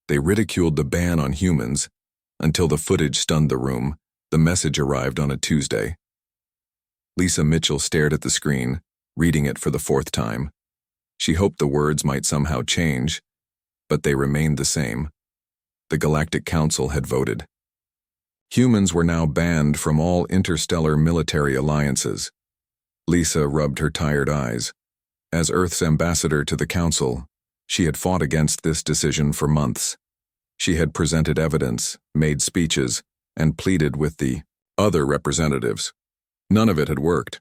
They ridiculed the ban on humans until the footage stunned the room. The message arrived on a Tuesday. Lisa Mitchell stared at the screen, reading it for the fourth time. She hoped the words might somehow change, but they remained the same. The Galactic Council had voted. Humans were now banned from all interstellar military alliances. Lisa rubbed her tired eyes. As Earth's ambassador to the Council, she had fought against this decision for months. She had presented evidence, made speeches, and pleaded with the other representatives. None of it had worked.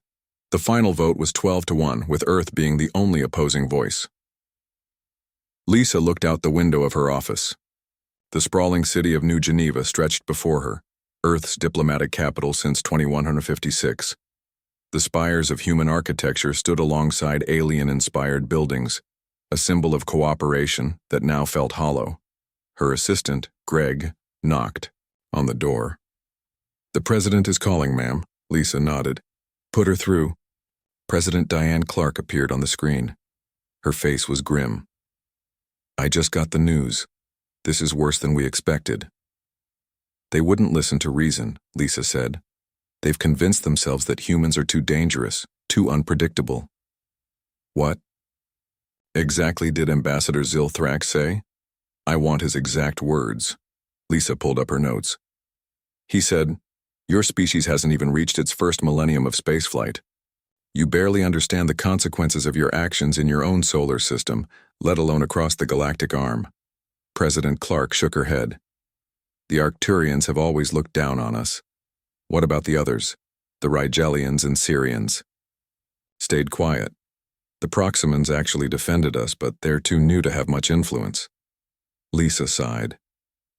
The final vote was 12-1, with Earth being the only opposing voice. Lisa looked out the window of her office. The sprawling city of New Geneva stretched before her, Earth's diplomatic capital since 2156. The spires of human architecture stood alongside alien-inspired buildings, a symbol of cooperation that now felt hollow. Her assistant, Greg, knocked on the door. "The president is calling, ma'am," Lisa nodded. "Put her through." President Diane Clark appeared on the screen. Her face was grim. "I just got the news. This is worse than we expected." "They wouldn't listen to reason," Lisa said. "They've convinced themselves that humans are too dangerous, too unpredictable." "What exactly did Ambassador Zilthrak say?" "I want his exact words." Lisa pulled up her notes. "He said, 'Your species hasn't even reached its first millennium of spaceflight. You barely understand the consequences of your actions in your own solar system, let alone across the galactic arm.'" President Clark shook her head. "The Arcturians have always looked down on us. What about the others, the Rigelians and Syrians?" "Stayed quiet. The Proximans actually defended us, but they're too new to have much influence." Lisa sighed.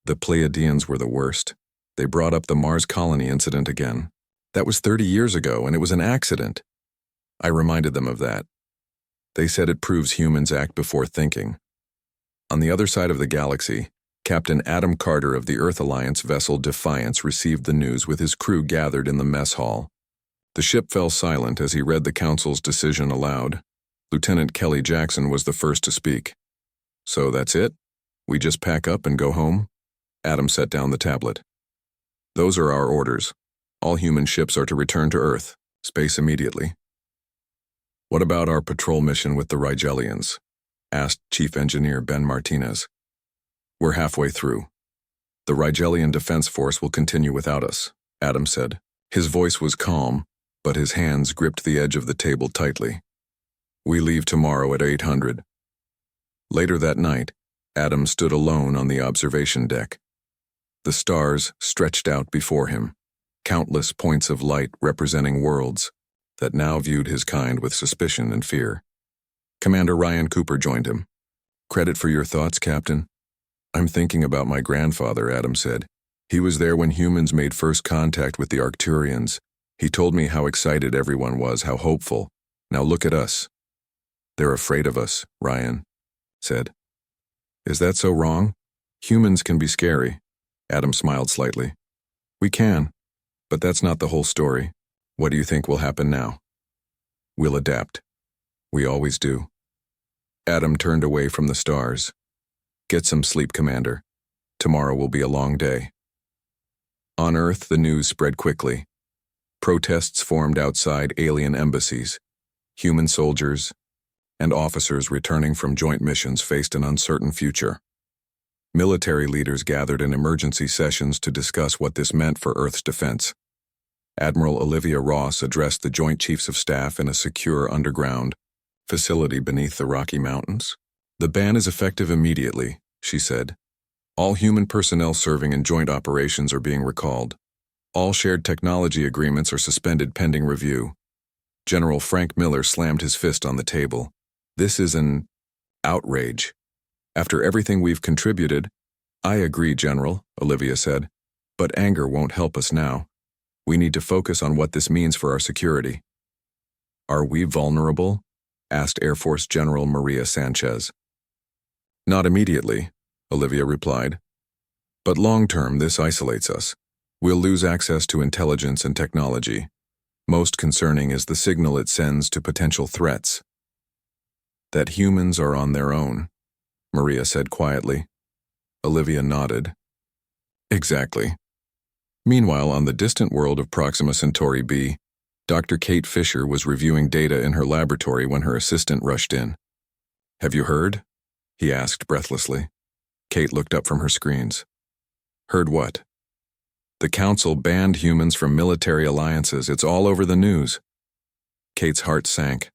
The Pleiadians were the worst. They brought up the Mars colony incident again. That was 30 years ago, and it was an accident. I reminded them of that. They said it proves humans act before thinking. On the other side of the galaxy, Captain Adam Carter of the Earth Alliance vessel Defiance received the news with his crew gathered in the mess hall. The ship fell silent as he read the Council's decision aloud. Lieutenant Kelly Jackson was the first to speak. "So that's it? We just pack up and go home?" Adam set down the tablet. "Those are our orders. All human ships are to return to Earth, space immediately." "What about our patrol mission with the Rigelians?" asked Chief Engineer Ben Martinez. "We're halfway through. The Rigelian Defense Force will continue without us," Adam said. His voice was calm, but his hands gripped the edge of the table tightly. "We leave tomorrow at 800. Later that night, Adam stood alone on the observation deck. The stars stretched out before him, countless points of light representing worlds that now viewed his kind with suspicion and fear. Commander Ryan Cooper joined him. "Credit for your thoughts, Captain." "I'm thinking about my grandfather," Adam said. "He was there when humans made first contact with the Arcturians. He told me how excited everyone was, how hopeful. Now look at us." "They're afraid of us," Ryan said. "Is that so wrong? Humans can be scary." Adam smiled slightly. "We can, but that's not the whole story. What do you think will happen now?" "We'll adapt. We always do." Adam turned away from the stars. "Get some sleep, Commander. Tomorrow will be a long day." On Earth, the news spread quickly. Protests formed outside alien embassies. Human soldiers and officers returning from joint missions faced an uncertain future. Military leaders gathered in emergency sessions to discuss what this meant for Earth's defense. Admiral Olivia Ross addressed the Joint Chiefs of Staff in a secure underground facility beneath the Rocky Mountains. "The ban is effective immediately," she said. "All human personnel serving in joint operations are being recalled. All shared technology agreements are suspended pending review." General Frank Miller slammed his fist on the table. "This is an outrage. After everything we've contributed—" "I agree, General," Olivia said. "But anger won't help us now. We need to focus on what this means for our security." "Are we vulnerable?" asked Air Force General Maria Sanchez. "Not immediately," Olivia replied. "But long-term, this isolates us. We'll lose access to intelligence and technology. Most concerning is the signal it sends to potential threats." "That humans are on their own," Maria said quietly. Olivia nodded. Exactly. Meanwhile, on the distant world of Proxima Centauri b, Dr. Kate Fisher was reviewing data in her laboratory when her assistant rushed in. Have you heard? He asked breathlessly. Kate looked up from her screens. Heard what? The Council banned humans from military alliances. It's all over the news. Kate's heart sank.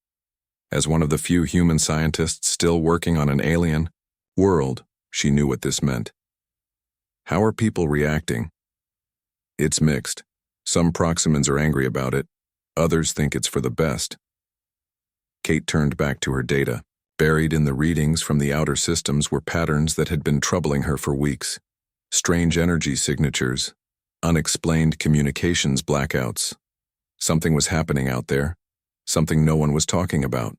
As one of the few human scientists still working on an alien world, she knew what this meant. How are people reacting? It's mixed. Some Proximans are angry about it. Others think it's for the best. Kate turned back to her data. Buried in the readings from the outer systems were patterns that had been troubling her for weeks. Strange energy signatures, unexplained communications blackouts. Something was happening out there, something no one was talking about.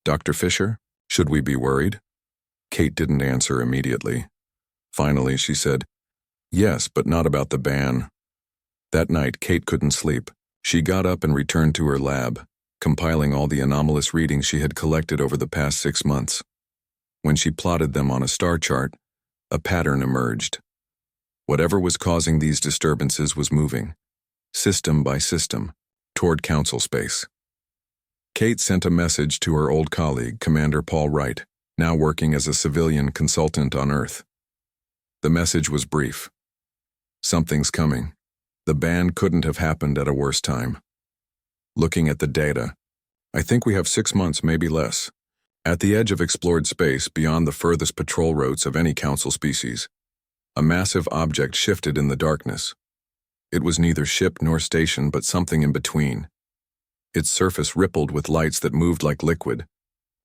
Dr. Fisher, should we be worried? Kate didn't answer immediately. Finally, she said, yes, but not about the ban. That night, Kate couldn't sleep. She got up and returned to her lab, compiling all the anomalous readings she had collected over the past 6 months. When she plotted them on a star chart, a pattern emerged. Whatever was causing these disturbances was moving, system by system, toward Council space. Kate sent a message to her old colleague, Commander Paul Wright, now working as a civilian consultant on Earth. The message was brief. Something's coming. The ban couldn't have happened at a worse time. Looking at the data, I think we have 6 months, maybe less. At the edge of explored space, beyond the furthest patrol routes of any Council species, a massive object shifted in the darkness. It was neither ship nor station, but something in between. Its surface rippled with lights that moved like liquid,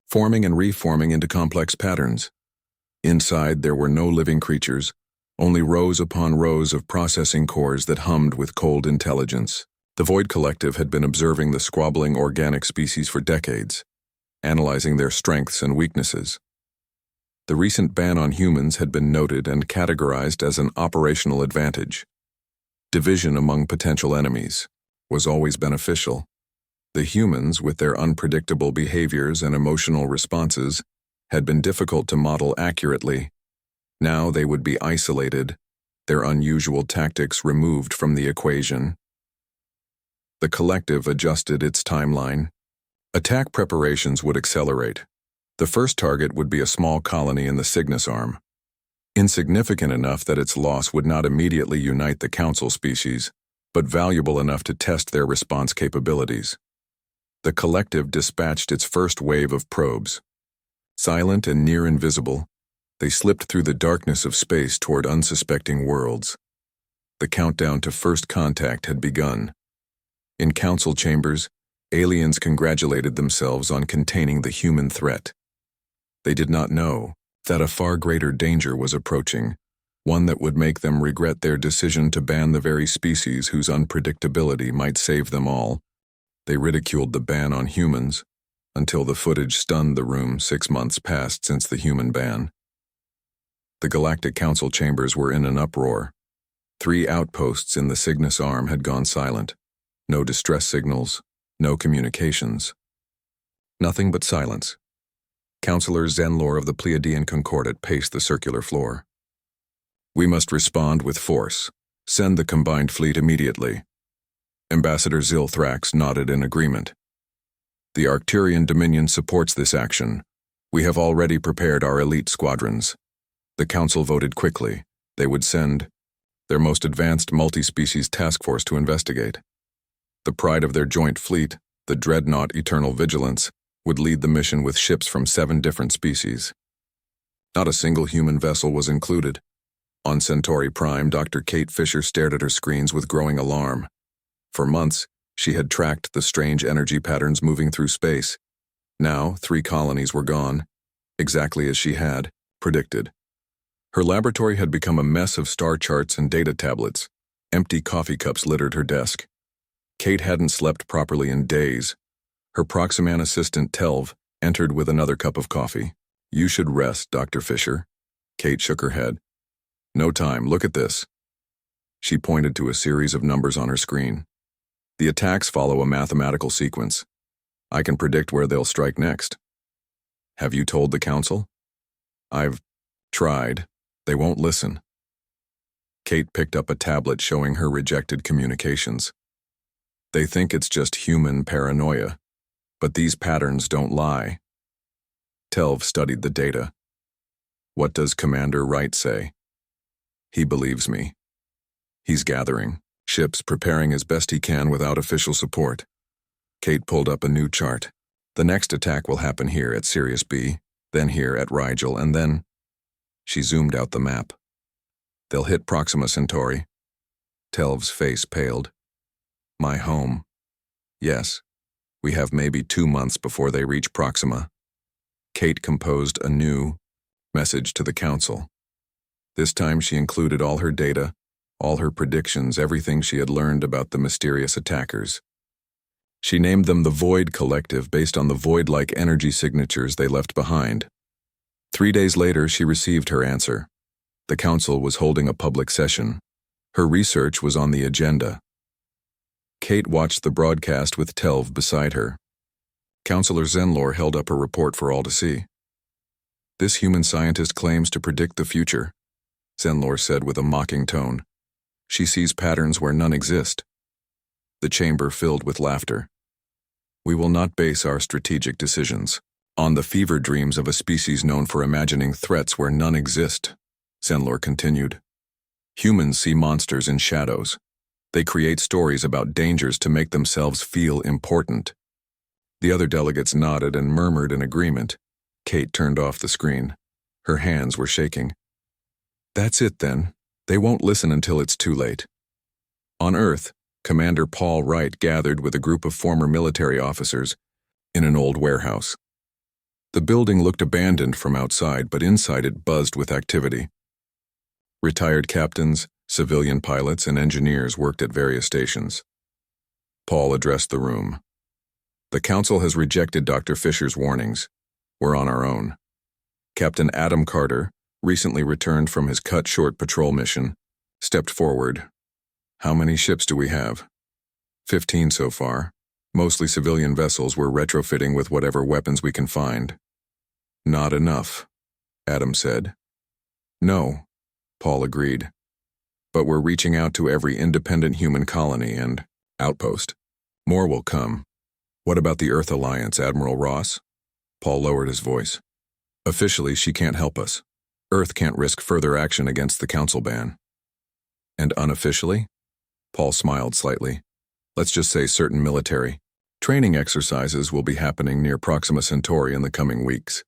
forming and reforming into complex patterns. Inside, there were no living creatures, only rows upon rows of processing cores that hummed with cold intelligence. The Void Collective had been observing the squabbling organic species for decades, analyzing their strengths and weaknesses. The recent ban on humans had been noted and categorized as an operational advantage. Division among potential enemies was always beneficial. The humans, with their unpredictable behaviors and emotional responses, had been difficult to model accurately. Now they would be isolated, their unusual tactics removed from the equation. The collective adjusted its timeline. Attack preparations would accelerate. The first target would be a small colony in the Cygnus Arm, insignificant enough that its loss would not immediately unite the Council species, but valuable enough to test their response capabilities. The collective dispatched its first wave of probes. Silent and near invisible, they slipped through the darkness of space toward unsuspecting worlds. The countdown to first contact had begun. In Council chambers, aliens congratulated themselves on containing the human threat. They did not know that a far greater danger was approaching, one that would make them regret their decision to ban the very species whose unpredictability might save them all. They ridiculed the ban on humans, until the footage stunned the room. 6 months passed since the human ban. The Galactic Council chambers were in an uproar. 3 outposts in the Cygnus Arm had gone silent. No distress signals, no communications. Nothing but silence. Counselor Zenlor of the Pleiadian Concordat paced the circular floor. We must respond with force. Send the combined fleet immediately. Ambassador Zilthrax nodded in agreement. The Arcturian Dominion supports this action. We have already prepared our elite squadrons. The Council voted quickly. They would send their most advanced multi-species task force to investigate. The pride of their joint fleet, the dreadnought Eternal Vigilance, would lead the mission with ships from 7 different species. Not a single human vessel was included. On Centauri Prime, Dr. Kate Fisher stared at her screens with growing alarm. For months, she had tracked the strange energy patterns moving through space. Now, 3 colonies were gone, exactly as she had predicted. Her laboratory had become a mess of star charts and data tablets. Empty coffee cups littered her desk. Kate hadn't slept properly in days. Her Proximan assistant, Telv, entered with another cup of coffee. You should rest, Dr. Fisher. Kate shook her head. No time, look at this. She pointed to a series of numbers on her screen. The attacks follow a mathematical sequence. I can predict where they'll strike next. Have you told the Council? I've tried. They won't listen. Kate picked up a tablet showing her rejected communications. They think it's just human paranoia, but these patterns don't lie. Telv studied the data. What does Commander Wright say? He believes me. He's gathering ships, preparing as best he can without official support. Kate pulled up a new chart. The next attack will happen here at Sirius B, then here at Rigel, and then... She zoomed out the map. They'll hit Proxima Centauri. Telv's face paled. My home. Yes, we have maybe 2 months before they reach Proxima. Kate composed a new message to the Council. This time she included all her data, all her predictions, everything she had learned about the mysterious attackers. She named them the Void Collective based on the void-like energy signatures they left behind. 3 days later, she received her answer. The Council was holding a public session. Her research was on the agenda. Kate watched the broadcast with Telv beside her. Counselor Zenlor held up a report for all to see. This human scientist claims to predict the future, Zenlor said with a mocking tone. She sees patterns where none exist. The chamber filled with laughter. We will not base our strategic decisions on the fever dreams of a species known for imagining threats where none exist, Zenlor continued. Humans see monsters in shadows. They create stories about dangers to make themselves feel important. The other delegates nodded and murmured in agreement. Kate turned off the screen. Her hands were shaking. That's it then. They won't listen until it's too late. On Earth, Commander Paul Wright gathered with a group of former military officers in an old warehouse. The building looked abandoned from outside, but inside it buzzed with activity. Retired captains, civilian pilots, and engineers worked at various stations. Paul addressed the room. The Council has rejected Dr. Fisher's warnings. We're on our own. Captain Adam Carter, recently returned from his cut-short patrol mission, stepped forward. How many ships do we have? 15 so far. Mostly civilian vessels we're retrofitting with whatever weapons we can find. Not enough, Adam said. No, Paul agreed. But we're reaching out to every independent human colony and outpost. More will come. What about the Earth Alliance, Admiral Ross? Paul lowered his voice. Officially, she can't help us. Earth can't risk further action against the Council ban. And unofficially? Paul smiled slightly. Let's just say certain military training exercises will be happening near Proxima Centauri in the coming weeks.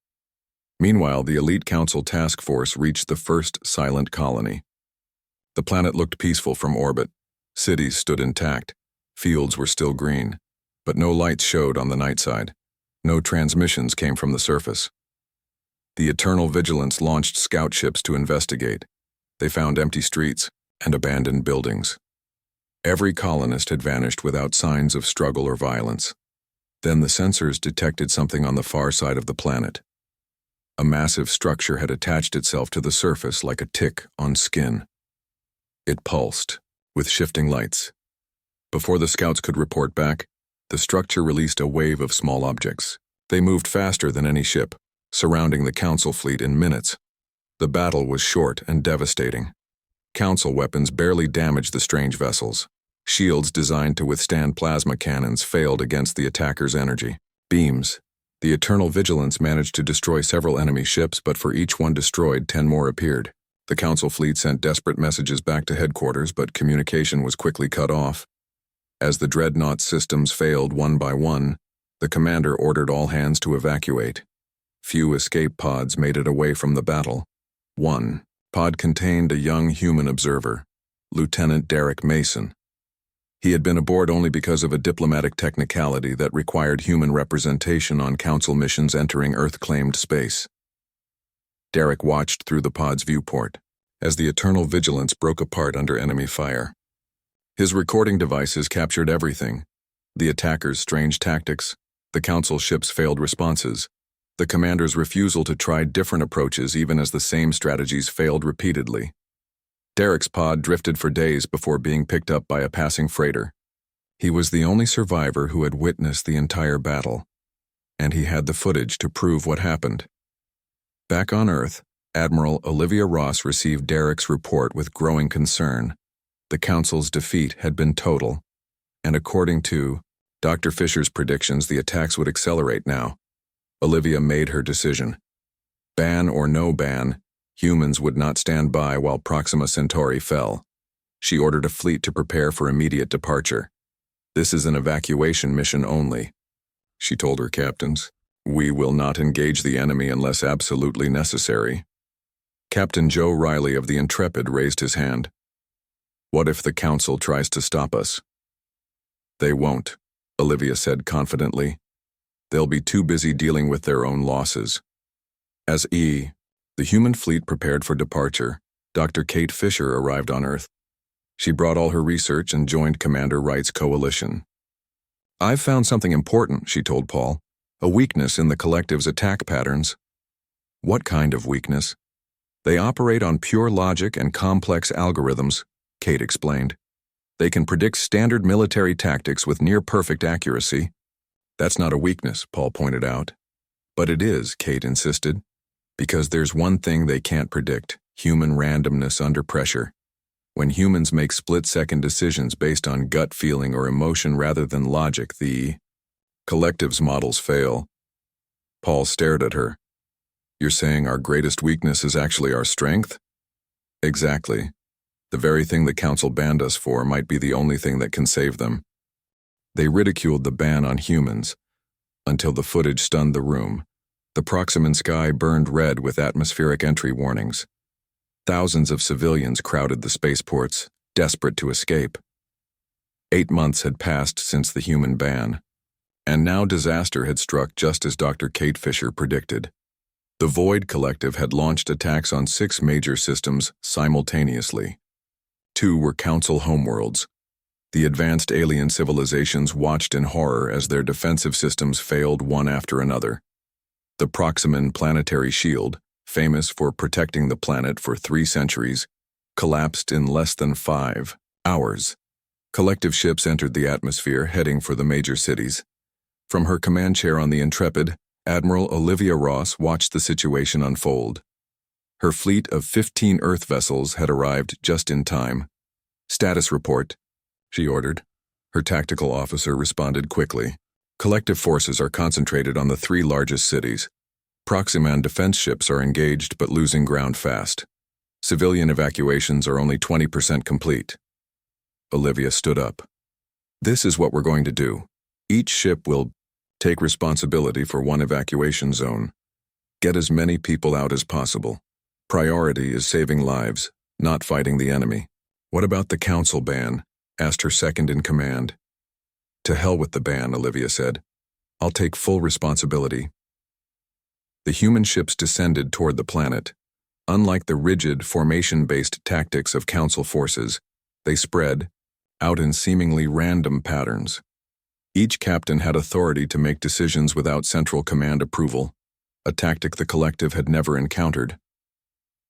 Meanwhile, the Elite Council task force reached the first silent colony. The planet looked peaceful from orbit. Cities stood intact. Fields were still green. But no lights showed on the night side. No transmissions came from the surface. The Eternal Vigilance launched scout ships to investigate. They found empty streets and abandoned buildings. Every colonist had vanished without signs of struggle or violence. Then the sensors detected something on the far side of the planet. A massive structure had attached itself to the surface like a tick on skin. It pulsed, with shifting lights. Before the scouts could report back, the structure released a wave of small objects. They moved faster than any ship, surrounding the Council fleet in minutes. The battle was short and devastating. Council weapons barely damaged the strange vessels. Shields designed to withstand plasma cannons failed against the attackers' energy beams. The Eternal Vigilance managed to destroy several enemy ships, but for each one destroyed, 10 more appeared. The Council fleet sent desperate messages back to headquarters, but communication was quickly cut off. As the dreadnought systems failed one by one, the commander ordered all hands to evacuate. Few escape pods made it away from the battle. One pod contained a young human observer, Lieutenant Derek Mason. He had been aboard only because of a diplomatic technicality that required human representation on Council missions entering Earth-claimed space. Derek watched through the pod's viewport as the Eternal Vigilance broke apart under enemy fire. His recording devices captured everything: the attackers' strange tactics, the Council ship's failed responses, the commander's refusal to try different approaches even as the same strategies failed repeatedly. Derek's pod drifted for days before being picked up by a passing freighter. He was the only survivor who had witnessed the entire battle, and he had the footage to prove what happened. Back on Earth, Admiral Olivia Ross received Derek's report with growing concern. The Council's defeat had been total, and according to Dr. Fisher's predictions, the attacks would accelerate now. Olivia made her decision. Ban or no ban, humans would not stand by while Proxima Centauri fell. She ordered a fleet to prepare for immediate departure. "This is an evacuation mission only," she told her captains. "We will not engage the enemy unless absolutely necessary." Captain Joe Riley of the Intrepid raised his hand. "What if the Council tries to stop us?" "They won't," Olivia said confidently. "They'll be too busy dealing with their own losses." As the human fleet prepared for departure, Dr. Kate Fisher arrived on Earth. She brought all her research and joined Commander Wright's coalition. "I've found something important," she told Paul. "A weakness in the collective's attack patterns." "What kind of weakness?" "They operate on pure logic and complex algorithms," Kate explained. "They can predict standard military tactics with near-perfect accuracy." "That's not a weakness," Paul pointed out. "But it is," Kate insisted. "Because there's one thing they can't predict: human randomness under pressure. When humans make split-second decisions based on gut feeling or emotion rather than logic, the collective's models fail." Paul stared at her. "You're saying our greatest weakness is actually our strength?" "Exactly. The very thing the Council banned us for might be the only thing that can save them." They ridiculed the ban on humans until the footage stunned the room. The Proximan sky burned red with atmospheric entry warnings. Thousands of civilians crowded the spaceports, desperate to escape. 8 months had passed since the human ban, and now disaster had struck just as Dr. Kate Fisher predicted. The Void Collective had launched attacks on 6 major systems simultaneously. 2 were Council homeworlds. The advanced alien civilizations watched in horror as their defensive systems failed one after another. The Proximan planetary shield, famous for protecting the planet for 3 centuries, collapsed in less than 5 hours. Collective ships entered the atmosphere, heading for the major cities. From her command chair on the Intrepid, Admiral Olivia Ross watched the situation unfold. Her fleet of 15 Earth vessels had arrived just in time. "Status report," she ordered. Her tactical officer responded quickly. "Collective forces are concentrated on the 3 largest cities. Proximan defense ships are engaged but losing ground fast. Civilian evacuations are only 20% complete." Olivia stood up. "This is what we're going to do. Each ship will take responsibility for 1 evacuation zone. Get as many people out as possible. Priority is saving lives, not fighting the enemy." "What about the Council ban?" asked her second-in-command. "To hell with the ban," Olivia said. "I'll take full responsibility." The human ships descended toward the planet. Unlike the rigid, formation-based tactics of Council forces, they spread out in seemingly random patterns. Each captain had authority to make decisions without central command approval, a tactic the collective had never encountered.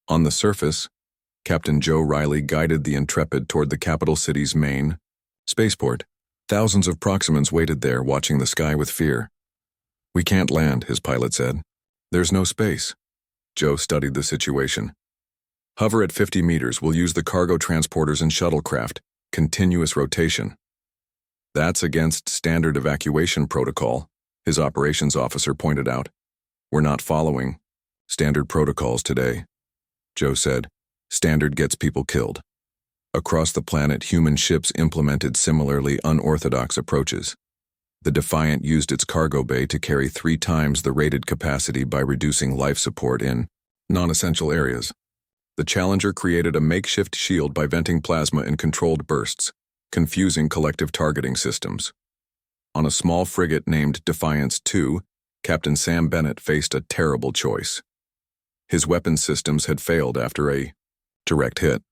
On the surface, Captain Joe Riley guided the Intrepid toward the capital city's main spaceport. Thousands of Proximans waited there, watching the sky with fear. "We can't land," his pilot said. "There's no space." Joe studied the situation. "Hover at 50 meters. We'll use the cargo transporters and shuttlecraft. Continuous rotation." "That's against standard evacuation protocol," his operations officer pointed out. "We're not following standard protocols today," Joe said. "Standard gets people killed." Across the planet, human ships implemented similarly unorthodox approaches. The Defiant used its cargo bay to carry 3 times the rated capacity by reducing life support in non-essential areas. The Challenger created a makeshift shield by venting plasma in controlled bursts, confusing collective targeting systems. On a small frigate named Defiance II, Captain Sam Bennett faced a terrible choice. His weapon systems had failed after a direct hit.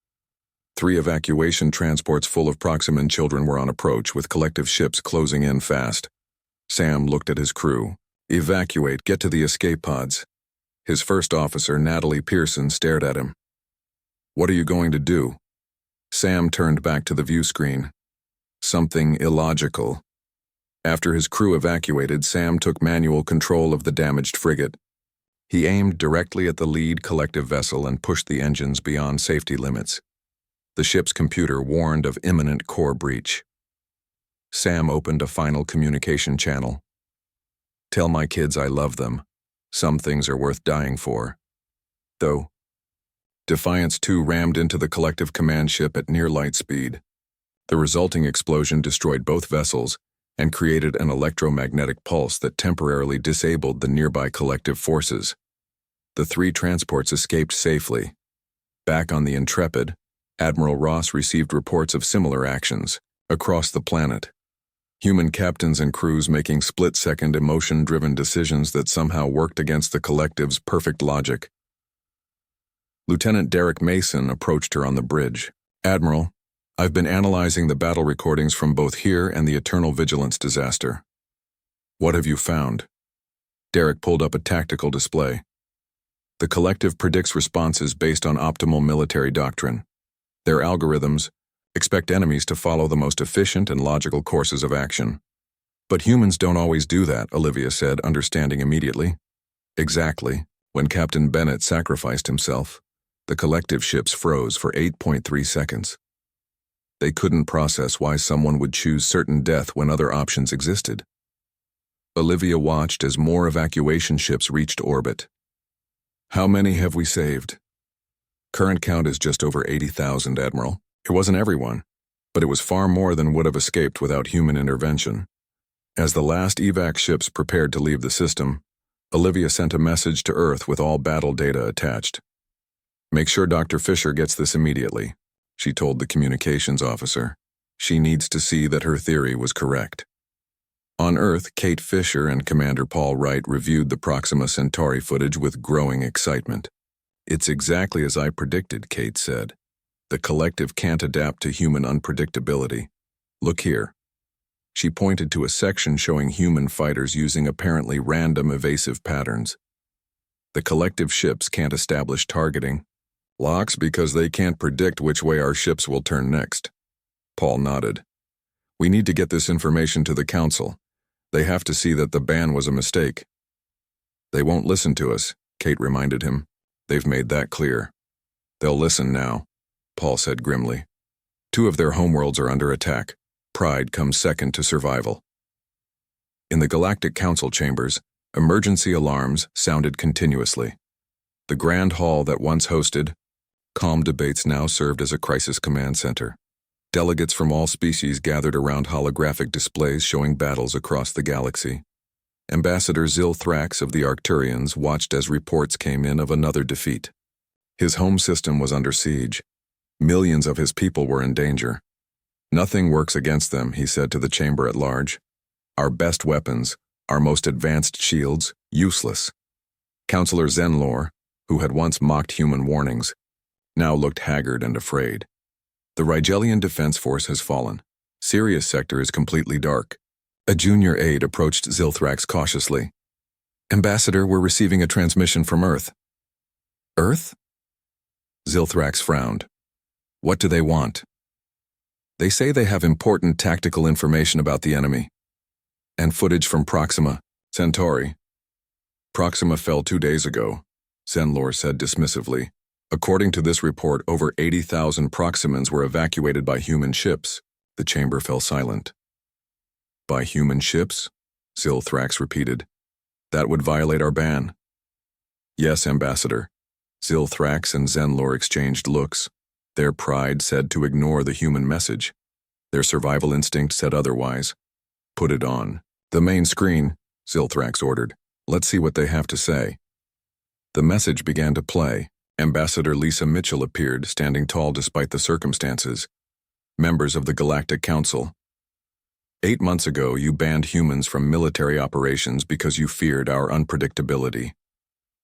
3 evacuation transports full of Proximan children were on approach, with collective ships closing in fast. Sam looked at his crew. "Evacuate, get to the escape pods." His first officer, Natalie Pearson, stared at him. "What are you going to do?" Sam turned back to the view screen. "Something illogical." After his crew evacuated, Sam took manual control of the damaged frigate. He aimed directly at the lead collective vessel and pushed the engines beyond safety limits. The ship's computer warned of imminent core breach. Sam opened a final communication channel. "Tell my kids I love them. Some things are worth dying for. Though." Defiance 2 rammed into the collective command ship at near light speed. The resulting explosion destroyed both vessels and created an electromagnetic pulse that temporarily disabled the nearby collective forces. The 3 transports escaped safely. Back on the Intrepid, Admiral Ross received reports of similar actions across the planet. Human captains and crews making split-second emotion-driven decisions that somehow worked against the collective's perfect logic. Lieutenant Derek Mason approached her on the bridge. "Admiral, I've been analyzing the battle recordings from both here and the Eternal Vigilance disaster. What have you found?" Derek pulled up a tactical display. "The collective predicts responses based on optimal military doctrine. Their algorithms expect enemies to follow the most efficient and logical courses of action. But humans don't always do that," Olivia said, understanding immediately. "Exactly. When Captain Bennett sacrificed himself, the collective ships froze for 8.3 seconds. They couldn't process why someone would choose certain death when other options existed." Olivia watched as more evacuation ships reached orbit. "How many have we saved?" "Current count is just over 80,000, Admiral. It wasn't everyone, but it was far more than would have escaped without human intervention." As the last evac ships prepared to leave the system, Olivia sent a message to Earth with all battle data attached. "Make sure Dr. Fisher gets this immediately," she told the communications officer. "She needs to see that her theory was correct." On Earth, Kate Fisher and Commander Paul Wright reviewed the Proxima Centauri footage with growing excitement. "It's exactly as I predicted," Kate said. "The collective can't adapt to human unpredictability. Look here." She pointed to a section showing human fighters using apparently random evasive patterns. "The collective ships can't establish targeting locks because they can't predict which way our ships will turn next." Paul nodded. "We need to get this information to the Council. They have to see that the ban was a mistake." "They won't listen to us," Kate reminded him. "They've made that clear." "They'll listen now," Paul said grimly. 2 of their homeworlds are under attack. Pride comes second to survival." In the Galactic Council chambers, emergency alarms sounded continuously. The grand hall that once hosted calm debates now served as a crisis command center. Delegates from all species gathered around holographic displays showing battles across the galaxy. Ambassador Zil Thrax of the Arcturians watched as reports came in of another defeat. His home system was under siege. Millions of his people were in danger. "Nothing works against them," he said to the chamber at large. "Our best weapons, our most advanced shields, useless." Counselor Zenlor, who had once mocked human warnings, now looked haggard and afraid. "The Rigelian Defense Force has fallen. Sirius sector is completely dark." A junior aide approached Zilthrax cautiously. "Ambassador, we're receiving a transmission from Earth." "Earth?" Zilthrax frowned. "What do they want?" "They say they have important tactical information about the enemy. And footage from Proxima Centauri." "Proxima fell 2 days ago," Zenlor said dismissively. "According to this report, over 80,000 Proximans were evacuated by human ships." The chamber fell silent. "By human ships?" Zilthrax repeated. "That would violate our ban." "Yes, Ambassador." Zilthrax and Zenlor exchanged looks. Their pride said to ignore the human message. Their survival instinct said otherwise. "Put it on the main screen," Zilthrax ordered. "Let's see what they have to say." The message began to play. Ambassador Lisa Mitchell appeared, standing tall despite the circumstances. "Members of the Galactic Council. 8 months ago, you banned humans from military operations because you feared our unpredictability.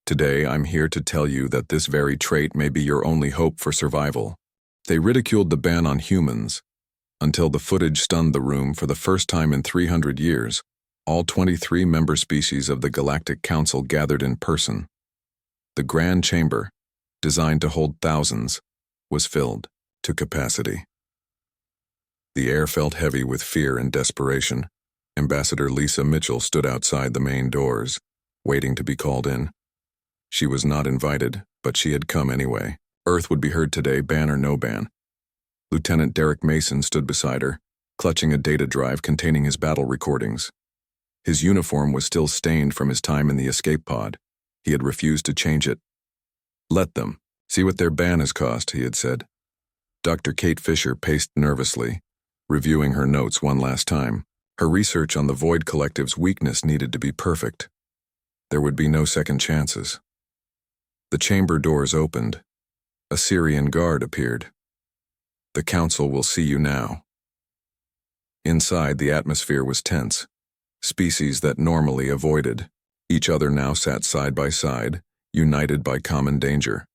Today, I'm here to tell you that this very trait may be your only hope for survival." They ridiculed the ban on humans until the footage stunned the room. For the first time in 300 years, all 23 member species of the Galactic Council gathered in person. The Grand Chamber, designed to hold thousands, was filled to capacity. The air felt heavy with fear and desperation. Ambassador Lisa Mitchell stood outside the main doors, waiting to be called in. She was not invited, but she had come anyway. Earth would be heard today, ban or no ban. Lieutenant Derek Mason stood beside her, clutching a data drive containing his battle recordings. His uniform was still stained from his time in the escape pod. He had refused to change it. Let them. See what their ban has cost, he had said. Dr. Kate Fisher paced nervously, reviewing her notes one last time. Her research on the Void Collective's weakness needed to be perfect. There would be no second chances. The chamber doors opened. A Syrian guard appeared. The council will see you now. Inside, the atmosphere was tense. Species that normally avoided each other now sat side by side, united by common danger.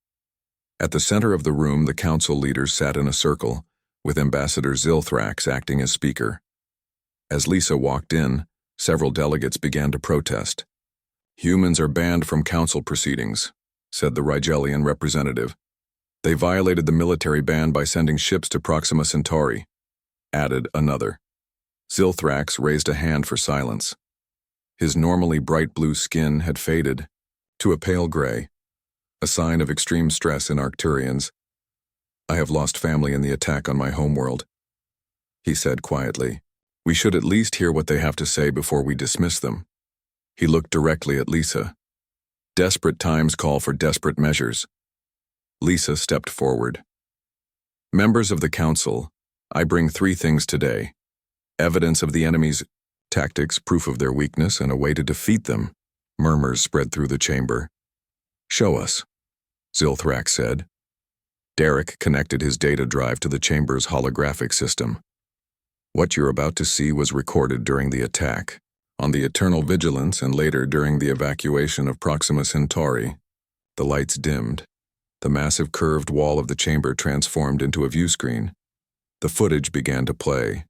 At the center of the room, the council leaders sat in a circle, with Ambassador Zilthrax acting as speaker. As Lisa walked in, several delegates began to protest. Humans are banned from council proceedings, said the Rigelian representative. They violated the military ban by sending ships to Proxima Centauri, added another. Zilthrax raised a hand for silence. His normally bright blue skin had faded to a pale gray, a sign of extreme stress in Arcturians. I have lost family in the attack on my homeworld, he said quietly. We should at least hear what they have to say before we dismiss them. He looked directly at Lisa. Desperate times call for desperate measures. Lisa stepped forward. Members of the council, I bring three things today. Evidence of the enemy's tactics, proof of their weakness, and a way to defeat them. Murmurs spread through the chamber. Show us, Zilthrax said. Derek connected his data drive to the chamber's holographic system. What you're about to see was recorded during the attack, on the Eternal Vigilance, and later during the evacuation of Proxima Centauri. The lights dimmed. The massive curved wall of the chamber transformed into a view screen. The footage began to play.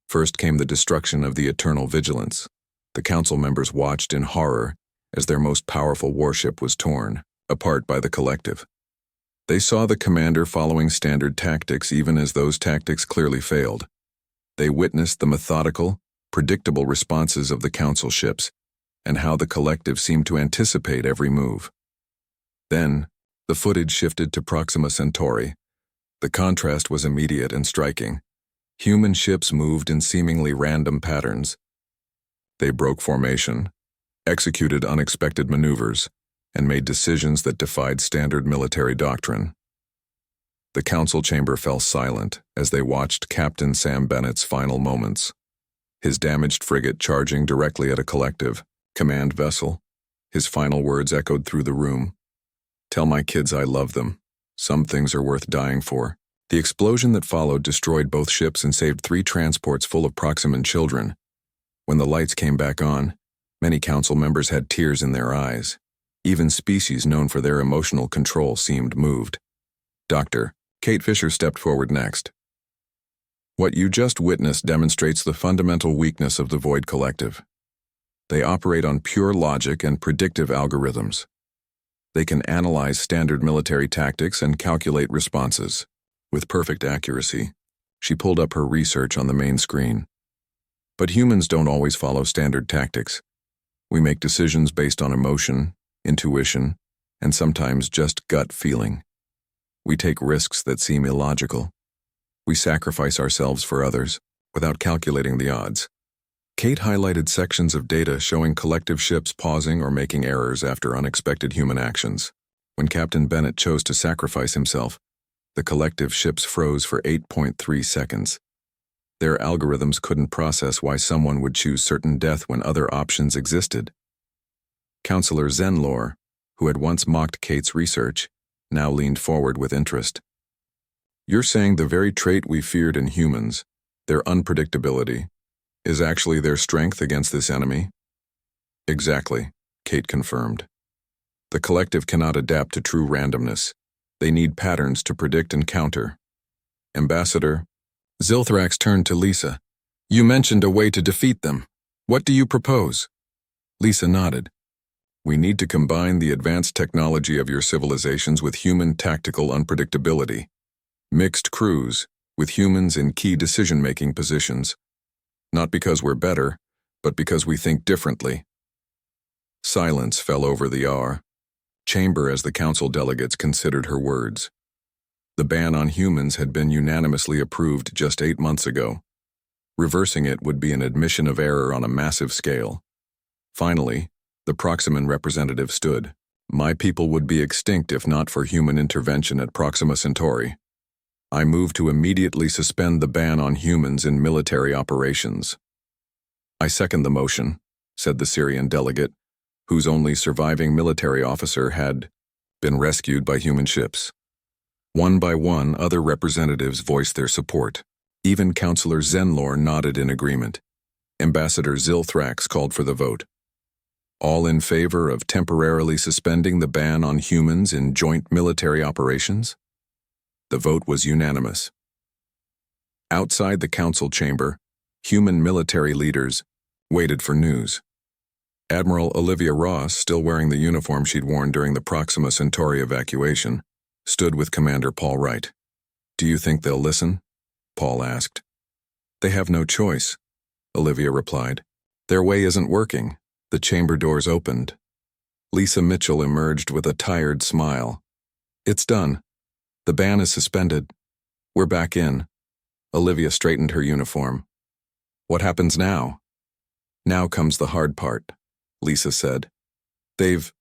First came the destruction of the Eternal Vigilance. The council members watched in horror as their most powerful warship was torn apart by the collective. They saw the commander following standard tactics even as those tactics clearly failed. They witnessed the methodical, predictable responses of the council ships and how the collective seemed to anticipate every move. Then, the footage shifted to Proxima Centauri. The contrast was immediate and striking. Human ships moved in seemingly random patterns. They broke formation, executed unexpected maneuvers, and made decisions that defied standard military doctrine. The council chamber fell silent as they watched Captain Sam Bennett's final moments. His damaged frigate charging directly at a collective, command vessel. His final words echoed through the room. Tell my kids I love them. Some things are worth dying for. The explosion that followed destroyed both ships and saved 3 transports full of Proximan children. When the lights came back on, many council members had tears in their eyes. Even species known for their emotional control seemed moved. Dr. Kate Fisher stepped forward next. What you just witnessed demonstrates the fundamental weakness of the Void Collective. They operate on pure logic and predictive algorithms. They can analyze standard military tactics and calculate responses. With perfect accuracy, she pulled up her research on the main screen. But humans don't always follow standard tactics. We make decisions based on emotion, intuition, and sometimes just gut feeling. We take risks that seem illogical. We sacrifice ourselves for others, without calculating the odds. Kate highlighted sections of data showing collective ships pausing or making errors after unexpected human actions. When Captain Bennett chose to sacrifice himself, the collective ships froze for 8.3 seconds. Their algorithms couldn't process why someone would choose certain death when other options existed. Counselor Zenlor, who had once mocked Kate's research, now leaned forward with interest. You're saying the very trait we feared in humans, their unpredictability, is actually their strength against this enemy? Exactly, Kate confirmed. The collective cannot adapt to true randomness. They need patterns to predict and counter. Ambassador, Zilthrax turned to Lisa. You mentioned a way to defeat them. What do you propose? Lisa nodded. We need to combine the advanced technology of your civilizations with human tactical unpredictability. Mixed crews, with humans in key decision-making positions. Not because we're better, but because we think differently. Silence fell over the R. chamber as the council delegates considered her words. The ban on humans had been unanimously approved just 8 months ago. Reversing it would be an admission of error on a massive scale. Finally, the Proximan representative stood. My people would be extinct if not for human intervention at Proxima Centauri. I move to immediately suspend the ban on humans in military operations. I second the motion, said the Syrian delegate, whose only surviving military officer had been rescued by human ships. One by one, other representatives voiced their support. Even Councillor Zenlor nodded in agreement. Ambassador Zilthrax called for the vote. All in favor of temporarily suspending the ban on humans in joint military operations? The vote was unanimous. Outside the council chamber, human military leaders waited for news. Admiral Olivia Ross, still wearing the uniform she'd worn during the Proxima Centauri evacuation, stood with Commander Paul Wright. Do you think they'll listen? Paul asked. They have no choice, Olivia replied. Their way isn't working. The chamber doors opened. Lisa Mitchell emerged with a tired smile. It's done. The ban is suspended. We're back in. Olivia straightened her uniform. What happens now? Now comes the hard part, Lisa said. They've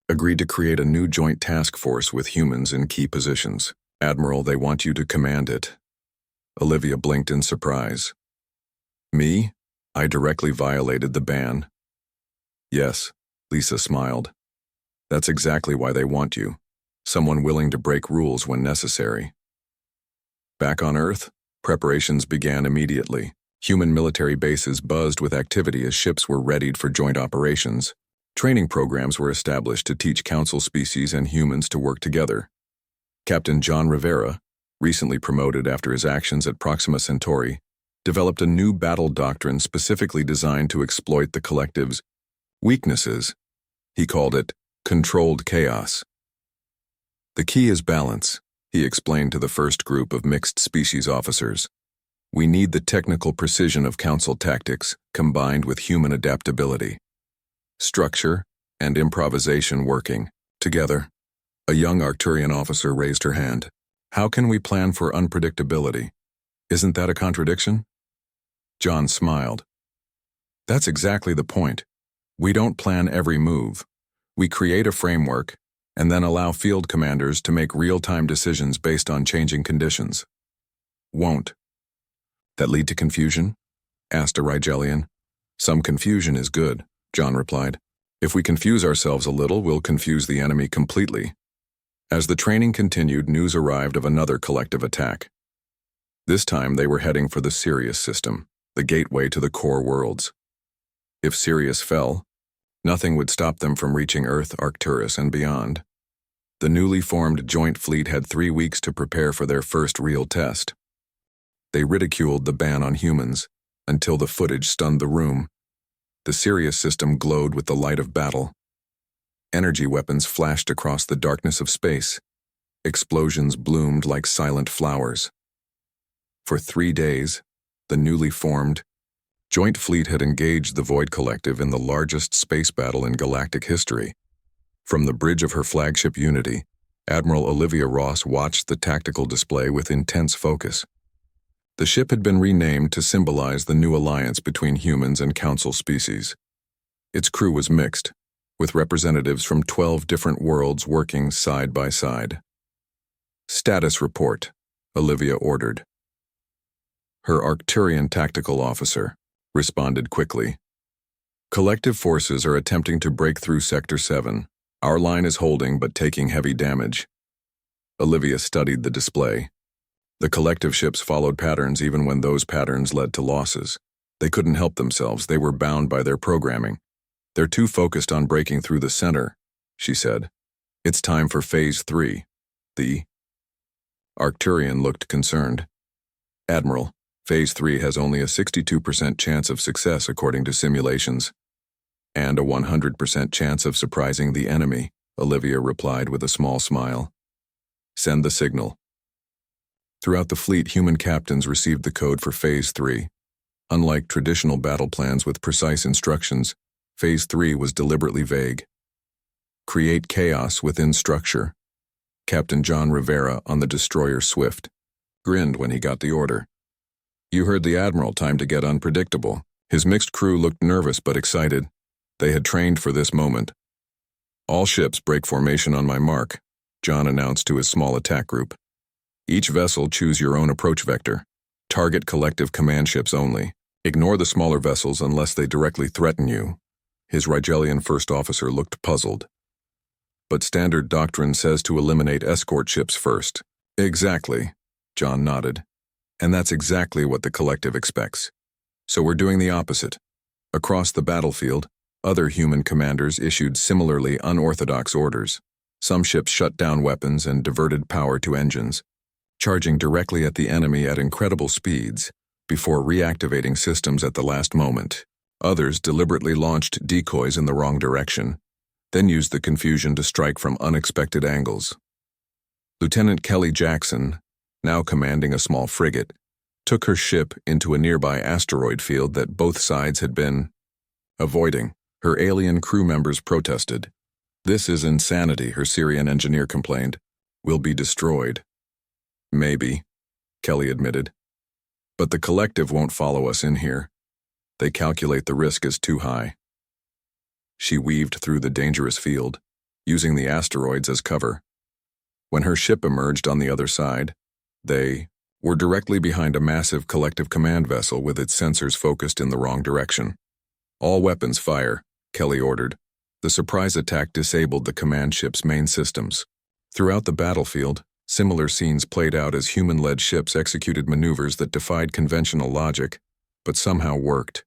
agreed to create a new joint task force with humans in key positions. Admiral, they want you to command it. Olivia blinked in surprise. Me? I directly violated the ban. Yes, Lisa smiled. That's exactly why they want you. Someone willing to break rules when necessary. Back on Earth, preparations began immediately. Human military bases buzzed with activity as ships were readied for joint operations. Training programs were established to teach council species and humans to work together. Captain John Rivera, recently promoted after his actions at Proxima Centauri, developed a new battle doctrine specifically designed to exploit the collective's weaknesses. He called it controlled chaos. The key is balance, he explained to the first group of mixed species officers. We need the technical precision of council tactics combined with human adaptability. Structure and improvisation working together. A young Arcturian officer raised her hand. How can we plan for unpredictability? Isn't that a contradiction? John smiled. That's exactly the point. We don't plan every move. We create a framework and then allow field commanders to make real-time decisions based on changing conditions. Won't that lead to confusion? Asked a Rigelian. Some confusion is good, John replied. If we confuse ourselves a little, we'll confuse the enemy completely. As the training continued, news arrived of another collective attack. This time they were heading for the Sirius system, the gateway to the core worlds. If Sirius fell, nothing would stop them from reaching Earth, Arcturus, and beyond. The newly formed joint fleet had 3 weeks to prepare for their first real test. They ridiculed the ban on humans until the footage stunned the room. The Sirius system glowed with the light of battle. Energy weapons flashed across the darkness of space. Explosions bloomed like silent flowers. For 3 days, the newly formed Joint Fleet had engaged the Void Collective in the largest space battle in galactic history. From the bridge of her flagship Unity, Admiral Olivia Ross watched the tactical display with intense focus. The ship had been renamed to symbolize the new alliance between humans and council species. Its crew was mixed, with representatives from 12 different worlds working side by side. Status report, Olivia ordered. Her Arcturian tactical officer responded quickly. Collective forces are attempting to break through Sector 7. Our line is holding but taking heavy damage. Olivia studied the display. The collective ships followed patterns even when those patterns led to losses. They couldn't help themselves, they were bound by their programming. They're too focused on breaking through the center, she said. It's time for Phase 3. The Arcturian looked concerned. Admiral, Phase 3 has only a 62% chance of success according to simulations. And a 100% chance of surprising the enemy, Olivia replied with a small smile. Send the signal. Throughout the fleet, human captains received the code for Phase 3. Unlike traditional battle plans with precise instructions, Phase 3 was deliberately vague. Create chaos within structure. Captain John Rivera on the destroyer Swift grinned when he got the order. You heard the Admiral, time to get unpredictable. His mixed crew looked nervous but excited. They had trained for this moment. All ships break formation on my mark, John announced to his small attack group. Each vessel choose your own approach vector. Target collective command ships only. Ignore the smaller vessels unless they directly threaten you. His Rigelian first officer looked puzzled. But standard doctrine says to eliminate escort ships first. Exactly, John nodded. And that's exactly what the collective expects. So we're doing the opposite. Across the battlefield, other human commanders issued similarly unorthodox orders. Some ships shut down weapons and diverted power to engines, charging directly at the enemy at incredible speeds before reactivating systems at the last moment. Others deliberately launched decoys in the wrong direction, then used the confusion to strike from unexpected angles. Lieutenant Kelly Jackson, now commanding a small frigate, took her ship into a nearby asteroid field that both sides had been avoiding. Her alien crew members protested. This is insanity, her Syrian engineer complained. We'll be destroyed. Maybe, Kelly admitted. But the collective won't follow us in here. They calculate the risk as too high. She weaved through the dangerous field, using the asteroids as cover. When her ship emerged on the other side, they were directly behind a massive collective command vessel with its sensors focused in the wrong direction. All weapons fire, Kelly ordered. The surprise attack disabled the command ship's main systems. Throughout the battlefield, similar scenes played out as human-led ships executed maneuvers that defied conventional logic, but somehow worked.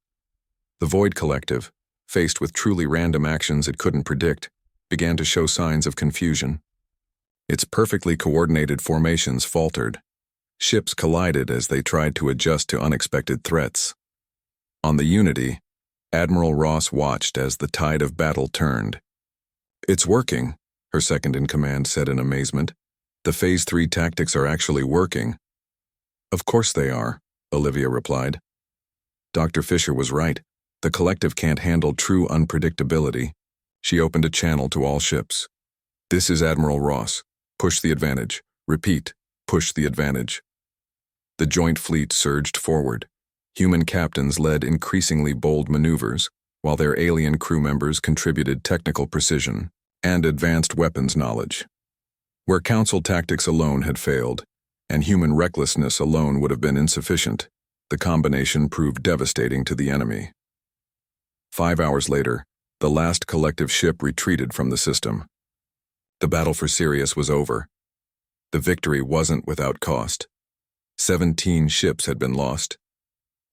The Void Collective, faced with truly random actions it couldn't predict, began to show signs of confusion. Its perfectly coordinated formations faltered. Ships collided as they tried to adjust to unexpected threats. On the Unity, Admiral Ross watched as the tide of battle turned. It's working, her second-in-command said in amazement. The Phase 3 tactics are actually working. Of course they are, Olivia replied. Dr. Fisher was right. The collective can't handle true unpredictability. She opened a channel to all ships. This is Admiral Ross. Push the advantage. Repeat, push the advantage. The joint fleet surged forward. Human captains led increasingly bold maneuvers, while their alien crew members contributed technical precision and advanced weapons knowledge. Where Council tactics alone had failed, and human recklessness alone would have been insufficient, the combination proved devastating to the enemy. 5 hours later, the last collective ship retreated from the system. The battle for Sirius was over. The victory wasn't without cost. 17 ships had been lost.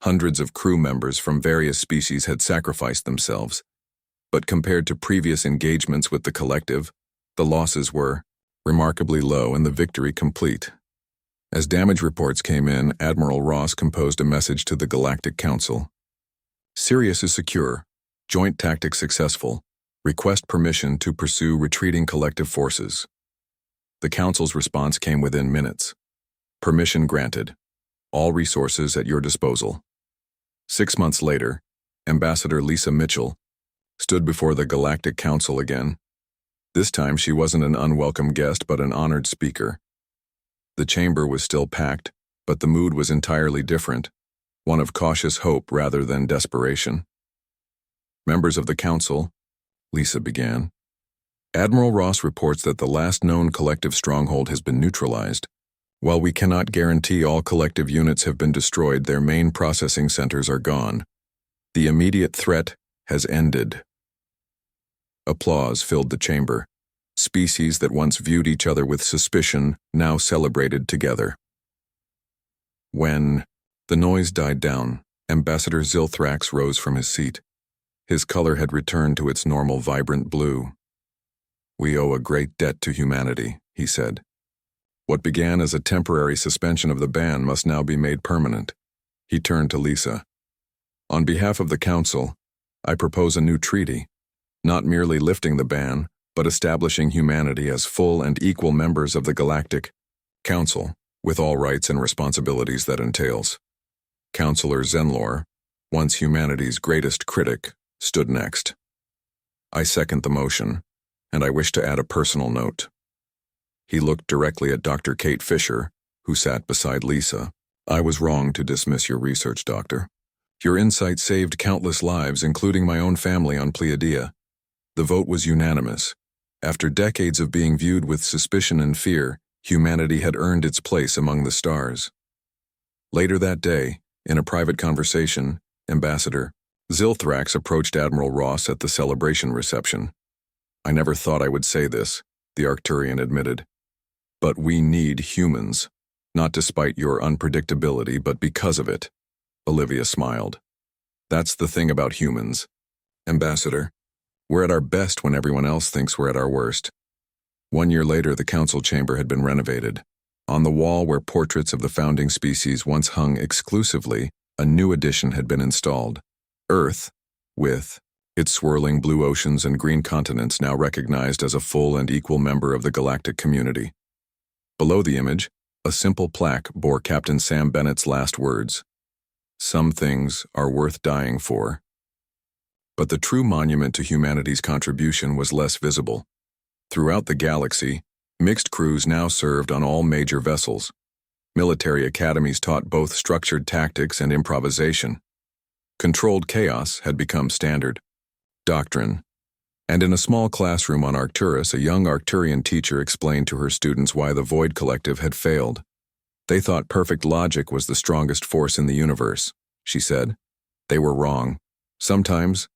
Hundreds of crew members from various species had sacrificed themselves, but compared to previous engagements with the collective, the losses were remarkably low and the victory complete. As damage reports came in, Admiral Ross composed a message to the Galactic Council. Sirius is secure. Joint tactics successful. Request permission to pursue retreating collective forces. The Council's response came within minutes. Permission granted. All resources at your disposal. 6 months later, Ambassador Lisa Mitchell stood before the Galactic Council again. This time she wasn't an unwelcome guest but an honored speaker. The chamber was still packed, but the mood was entirely different, one of cautious hope rather than desperation. Members of the Council, Lisa began. Admiral Ross reports that the last known collective stronghold has been neutralized. While we cannot guarantee all collective units have been destroyed, their main processing centers are gone. The immediate threat has ended. Applause filled the chamber. Species that once viewed each other with suspicion now celebrated together. When the noise died down, Ambassador Zilthrax rose from his seat. His color had returned to its normal vibrant blue. We owe a great debt to humanity, he said. What began as a temporary suspension of the ban must now be made permanent. He turned to Lisa. On behalf of the Council, I propose a new treaty, not merely lifting the ban, but establishing humanity as full and equal members of the Galactic Council, with all rights and responsibilities that entails. Counselor Zenlor, once humanity's greatest critic, stood next. I second the motion. and I wish to add a personal note. He looked directly at Dr. Kate Fisher, who sat beside Lisa. I was wrong to dismiss your research, Doctor. Your insight saved countless lives, including my own family on Pleiadea. The vote was unanimous. After decades of being viewed with suspicion and fear, humanity had earned its place among the stars. Later that day, in a private conversation, Ambassador Zilthrax approached Admiral Ross at the celebration reception. I never thought I would say this, the Arcturian admitted. But we need humans, not despite your unpredictability, but because of it. Olivia smiled. That's the thing about humans. Ambassador, we're at our best when everyone else thinks we're at our worst. 1 year later, the council chamber had been renovated. On the wall where portraits of the founding species once hung exclusively, a new addition had been installed. Earth, with its swirling blue oceans and green continents now recognized as a full and equal member of the galactic community. Below the image, a simple plaque bore Captain Sam Bennett's last words. Some things are worth dying for. But the true monument to humanity's contribution was less visible. Throughout the galaxy, mixed crews now served on all major vessels. Military academies taught both structured tactics and improvisation. Controlled chaos had become standard doctrine. And in a small classroom on Arcturus, a young Arcturian teacher explained to her students why the Void Collective had failed. They thought perfect logic was the strongest force in the universe, she said. They were wrong. Sometimes,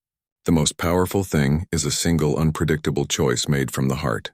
the most powerful thing is a single unpredictable choice made from the heart.